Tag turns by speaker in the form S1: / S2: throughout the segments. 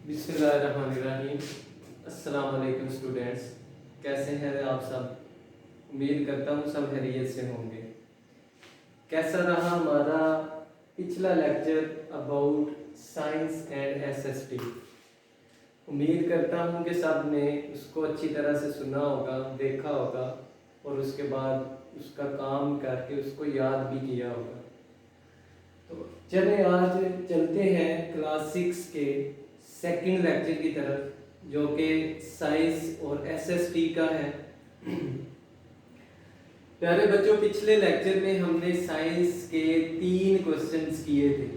S1: बिस्मिल्लाहिर्रहमानिर्रहीम। अस्सलाम वालेकुम स्टूडेंट्स, कैसे हैं आप सब? उम्मीद करता हूँ सब खैरियत से होंगे। कैसा रहा हमारा पिछला lecture about science and SST? उम्मीद करता हूँ कि सब ने उसको अच्छी तरह से सुना होगा, देखा होगा और उसके बाद उसका काम करके उसको याद भी किया होगा। तो चले आज चलते हैं क्लास 6 के सेकंड लेक्चर की तरफ, जो कि साइंस और एसएसटी का है। प्यारे बच्चों, पिछले लेक्चर में हमने साइंस के 3 क्वेश्चंस किए थे।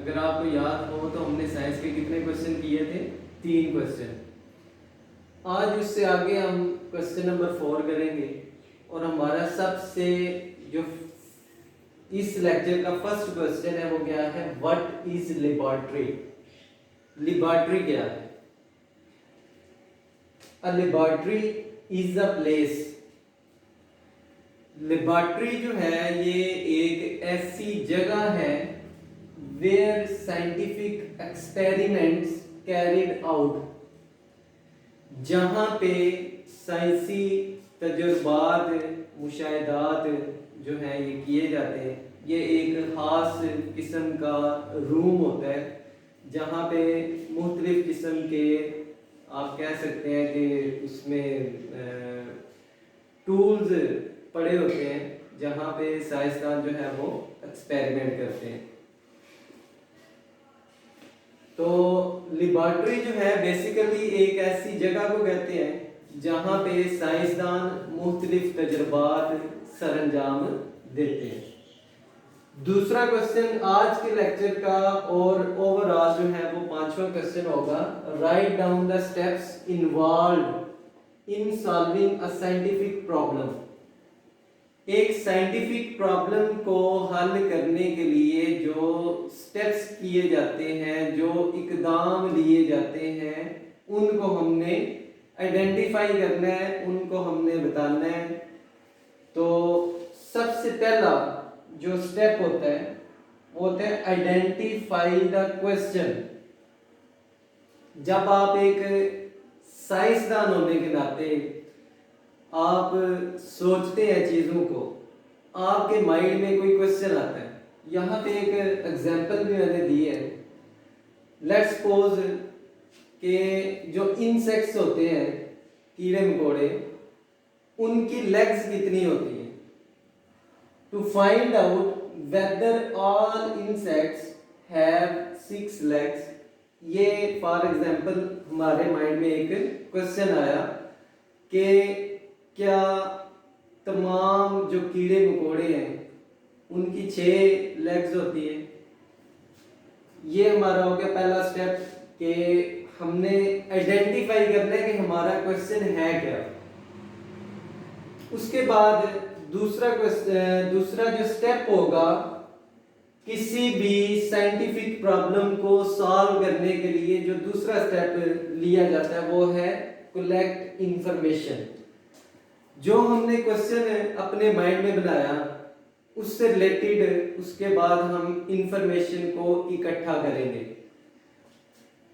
S1: अगर आपको याद हो तो हमने साइंस के कितने क्वेश्चन किए थे? 3 क्वेश्चन। आज उससे आगे हम क्वेश्चन नंबर 4 करेंगे और हमारा सबसे जो इस लेक्चर का फर्स्ट क्वेश्चन है वो क्या है? What is laboratory? लेबोरेटरी क्या है? A laboratory is a place. Laboratory जो है ये एक ऐसी जगह है where scientific experiments carried out, जहां पे साइंसी तजुर्बात, मुशाहिदात जो है ये किए जाते हैं। ये एक ख़ास किस्म का रूम होता है जहाँ पे मुख्तलिफ किस्म के, आप कह सकते हैं कि उसमें टूल्स पड़े होते हैं, जहाँ पे साइंसदान जो है वो एक्सपेरिमेंट करते हैं। तो लेबोरेटरी जो है बेसिकली एक ऐसी जगह को कहते हैं जहाँ पे साइंसदान मुख्तलिफ तजुर्बात सरअंजाम देते हैं। दूसरा क्वेश्चन आज के लेक्चर का और ओवरऑल जो है वो 5वां क्वेश्चन होगा। Write down the steps involved in solving a scientific problem. एक साइंटिफिक प्रॉब्लम को हल करने के लिए जो स्टेप्स किए जाते हैं, जो इकदाम लिए जाते हैं, उनको हमने आइडेंटिफाई करना है, उनको हमने बताना है। तो सबसे पहला जो स्टेप होता है वो होता है आइडेंटिफाई द क्वेश्चन। जब आप एक साइंसदान होने के नाते आप सोचते हैं चीज़ों को, आपके माइंड में कोई क्वेश्चन आता है। यहाँ पे एक एग्जांपल भी मैंने दी है। लेट्स सपोज कि जो इंसेक्ट्स होते हैं, कीड़े मकोड़े, उनकी लेग्स कितनी होती हैं? To find out whether all insects have 6 legs, ये फॉर एग्जांपल हमारे माइंड में एक क्वेश्चन आया कि क्या तमाम जो कीड़े मकोड़े हैं उनकी 6 लेग्स होती है? ये हमारा हो गया पहला स्टेप कि हमने आइडेंटिफाई करना है कि हमारा क्वेश्चन है क्या। उसके बाद दूसरा जो स्टेप होगा, किसी भी साइंटिफिक प्रॉब्लम को सॉल्व करने के लिए जो दूसरा स्टेप लिया जाता है वो है कलेक्ट इंफॉर्मेशन। जो हमने क्वेश्चन अपने माइंड में बनाया उससे रिलेटेड उसके बाद हम इंफॉर्मेशन को इकट्ठा करेंगे।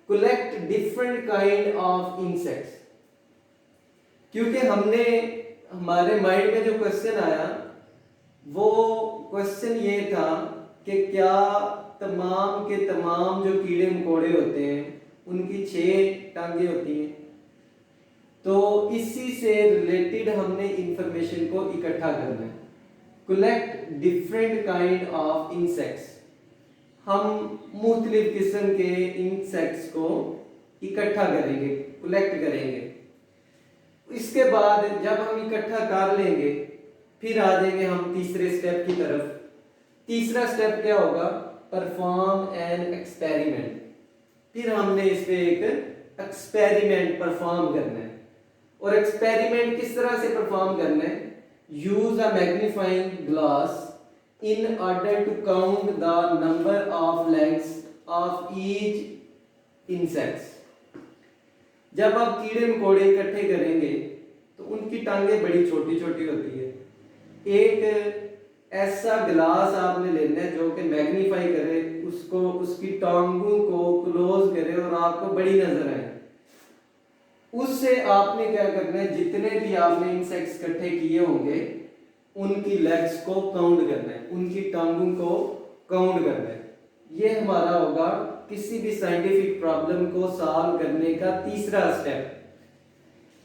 S1: Collect different kind of insects, क्योंकि हमने हमारे माइंड में जो क्वेश्चन आया वो क्वेश्चन ये था कि क्या तमाम के तमाम जो कीड़े मकोड़े होते हैं उनकी 6 टांगे होती हैं। तो इसी से रिलेटेड हमने इंफॉर्मेशन को इकट्ठा करना है। Collect different kind of insects, हम मुख्तलिफ किस्म के इंसेक्ट्स को इकट्ठा करेंगे, कलेक्ट करेंगे। इसके बाद जब हम इकट्ठा कर लेंगे फिर आ जाएंगे हम तीसरे स्टेप की तरफ। तीसरा स्टेप क्या होगा? Perform an experiment. फिर हमने इस पे एक एक्सपेरिमेंट परफॉर्म करना है। और एक्सपेरिमेंट किस तरह से परफॉर्म करना है? Use a magnifying glass in order to count the number of legs of each insects। जब आप कीड़े मकोड़े इकट्ठे करेंगे तो उनकी टांगे बड़ी छोटी छोटी होती है। एक ऐसा ग्लास आपने लेना है जो कि मैग्नीफाई करे, उसको उसकी टांगों को क्लोज करे और आपको बड़ी नजर आए। उससे आपने क्या करना है, जितने भी आपने इंसेक्ट्स इकट्ठे किए होंगे उनकी लेग्स को काउंट करना है, उनकी टांगों को काउंट करना है। ये हमारा होगा किसी भी साइंटिफिक प्रॉब्लम को सॉल्व करने का तीसरा स्टेप।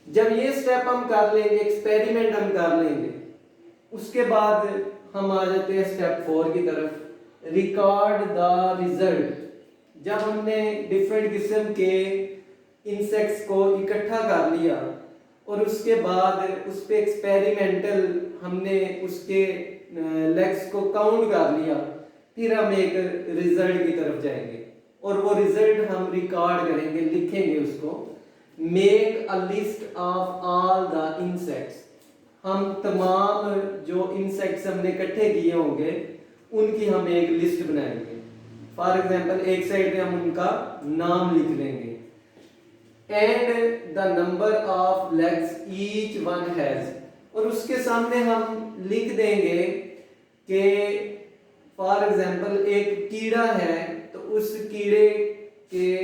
S1: जब ये स्टेप हम कर लेंगे, एक्सपेरिमेंट हम कर लेंगे, उसके बाद हम आ जाते हैं स्टेप 4 की तरफ, रिकॉर्ड द रिजल्ट। जब हमने डिफरेंट किस्म के इंसेक्ट्स को इकट्ठा कर लिया और उसके बाद उस पे एक्सपेरिमेंटल हमने उसके लेग्स को काउंट कर लिया, फिर हम एक रिजल्ट की तरफ जाएंगे और वो रिजल्ट हम रिकॉर्ड करेंगे, लिखेंगे उसको। Make a list of all the insects. हम तमाम जो इंसेक्ट्स हमने इकट्ठे किए होंगे उनकी हम एक लिस्ट बनाएंगे। फॉर एग्जांपल एक साइड पे हम उनका नाम लिख लेंगे and the number of legs each one has, और उसके सामने हम लिख देंगे कि फॉर एग्जांपल एक कीड़ा है तो उस कीड़े के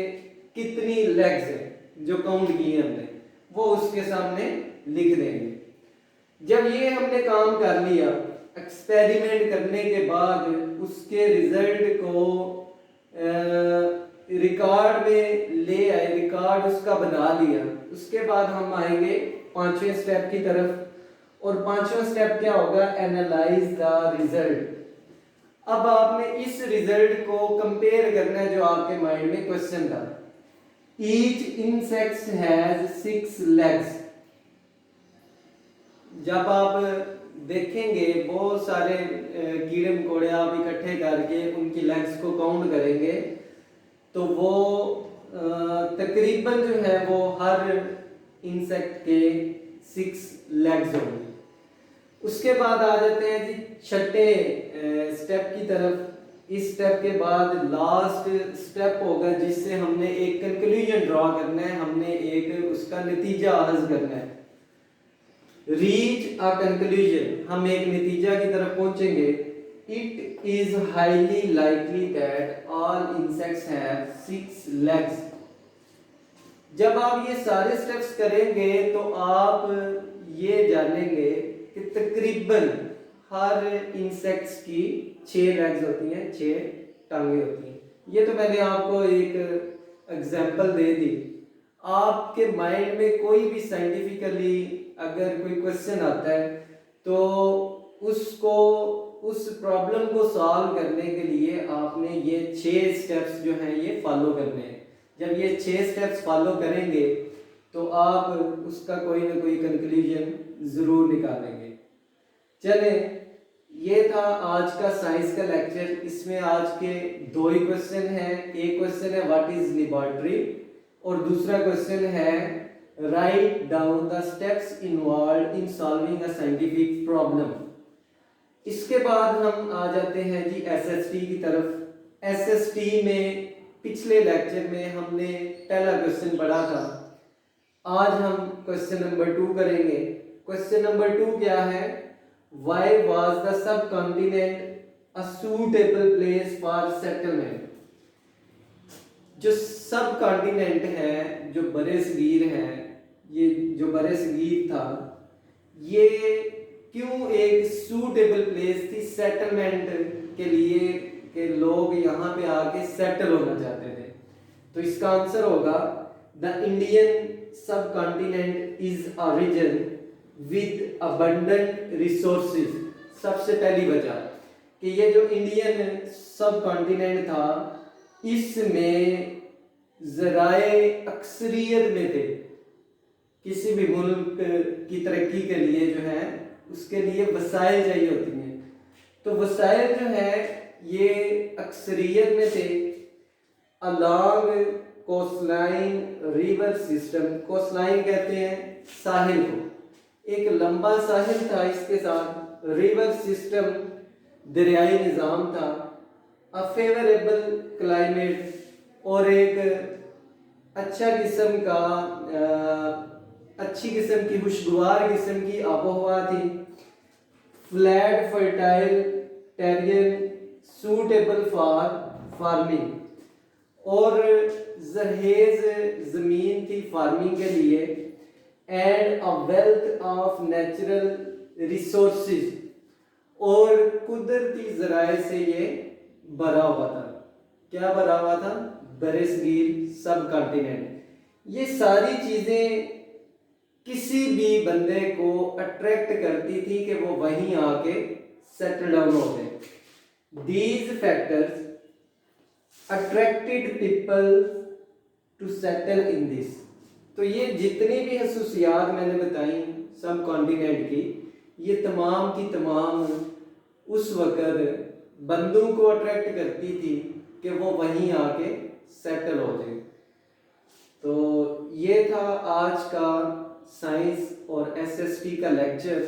S1: कितनी लेग्स हैं जो काउंट किए हमने, वो उसके सामने लिख देंगे। जब ये हमने काम कर लिया, एक्सपेरिमेंट करने के बाद उसके रिजल्ट को रिकॉर्ड में ले आए, रिकॉर्ड उसका बना लिया, उसके बाद हम आएंगे पांचवें स्टेप की तरफ। और पांचवा स्टेप क्या होगा, एनालाइज द रिजल्ट। अब आपने इस रिजल्ट को कंपेयर करना है जो आपके माइंड में क्वेश्चन था। Each insect has 6 legs. जब आप देखेंगे बहुत सारे कीड़े मकोड़े आप इकट्ठे करके उनकी लेग्स को काउंट करेंगे तो वो तकरीबन जो है वो हर इंसेक्ट के 6 लेग्स होंगे। उसके बाद आ जाते हैं जी छठे स्टेप की तरफ। इस स्टेप के बाद लास्ट स्टेप होगा जिससे हमने एक कंक्लूजन ड्रॉ करना है, हमने एक उसका नतीजा हासिल करना है। रीच अ कंक्लूजन, हम एक नतीजा की तरफ पहुंचेंगे। It is highly likely that all insects have 6 legs. जब आप ये सारे स्टेप्स करेंगे तो आप ये जानेंगे कि तकरीबन हर इंसेक्ट्स की 6 लेग्स होती हैं, 6 टांगे होती हैं। ये तो मैंने आपको एक एग्जांपल दे दी। आपके माइंड में कोई भी साइंटिफिकली अगर कोई क्वेश्चन आता है तो उसको उस प्रॉब्लम को सॉल्व करने के लिए आपने ये 6 स्टेप्स जो हैं ये फॉलो करने हैं। जब ये 6 स्टेप्स फॉलो करेंगे तो आप उसका कोई ना कोई कंक्लूजन जरूर निकालेंगे। चले, ये था आज का साइंस का लेक्चर। इसमें आज के 2 ही क्वेश्चन हैं। एक क्वेश्चन है व्हाट इज लेबोरेटरी और दूसरा क्वेश्चन है write down the steps involved in solving a scientific problem. इसके बाद हम आ जाते हैं जी एसएसटी की तरफ। एसएसटी में पिछले लेक्चर में हमने पहला क्वेश्चन पढ़ा था, आज हम क्वेश्चन नंबर 2 करेंगे। क्वेश्चन नंबर 2 क्या है, why was the sub continent a suitable place for settlement. जो सब कॉन्टिनेंट है, जो बरे सगीर है, ये जो बरे सगीर था, ये क्यों एक सूटेबल प्लेस थी सेटलमेंट के लिए कि लोग यहाँ पे आके सेटल होना चाहते थे। तो इसका आंसर होगा the Indian subcontinent is a region with abundant resources. सबसे पहली वजह कि ये जो इंडियन सब कॉन्टिनेंट था इसमें ज़राए अक्सरियत में थे। किसी भी मुल्क की तरक्की के लिए जो है उसके लिए वसाइल चाहिए होती हैं, तो वसाइल जो है ये अक्सरियत में थे। Along coastline river system, coastline कहते हैं साहिल को, एक लंबा साहिल था, इसके साथ रिवर सिस्टम दरियाई निज़ाम था, अ फेवरेबल क्लाइमेट और एक अच्छा किस्म का अच्छी किस्म की खुशगवार किस्म की आबोहवा थी। Flat fertile terrain suitable for farming, और जरहेज ज़मीन थी फार्मिंग के लिए, and a wealth of natural resources, और कुदरती ज़राए से ये भरा हुआ था। क्या भरा हुआ था? बरसगीर सब कॉन्टिनेंट। ये सारी चीज़ें किसी भी बंदे को अट्रैक्ट करती थी कि वो वहीं आके सेटल डाउन होते। These factors attracted people to settle in this. तो ये जितनी भी खसूसियात मैंने बताई सब कॉन्टिनेंट की, ये तमाम की तमाम उस वक़्त बंदों को अट्रैक्ट करती थी कि वो वहीं आके सेटल हो जाए। तो ये था आज का साइंस और एसएसटी का लेक्चर।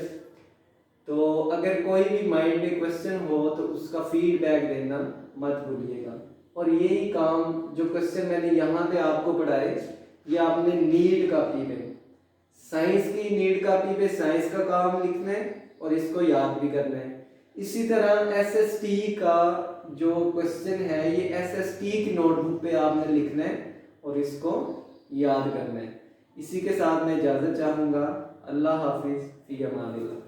S1: तो अगर कोई भी माइंड में क्वेश्चन हो तो उसका फीडबैक देना मत भूलिएगा। और यही काम जो क्वेश्चन मैंने यहाँ पे आपको पढ़ाए, ये आपने नीड कॉपी में, साइंस की नीड कॉपी पे साइंस का काम लिखना है और इसको याद भी करना है। इसी तरह एसएसटी का जो क्वेश्चन है ये एसएसटी की नोटबुक पे आपने लिखना है और इसको याद करना है। इसी के साथ मैं इजाज़त चाहूँगा। अल्लाह हाफिज़, फ़ी अमानिल्लाह।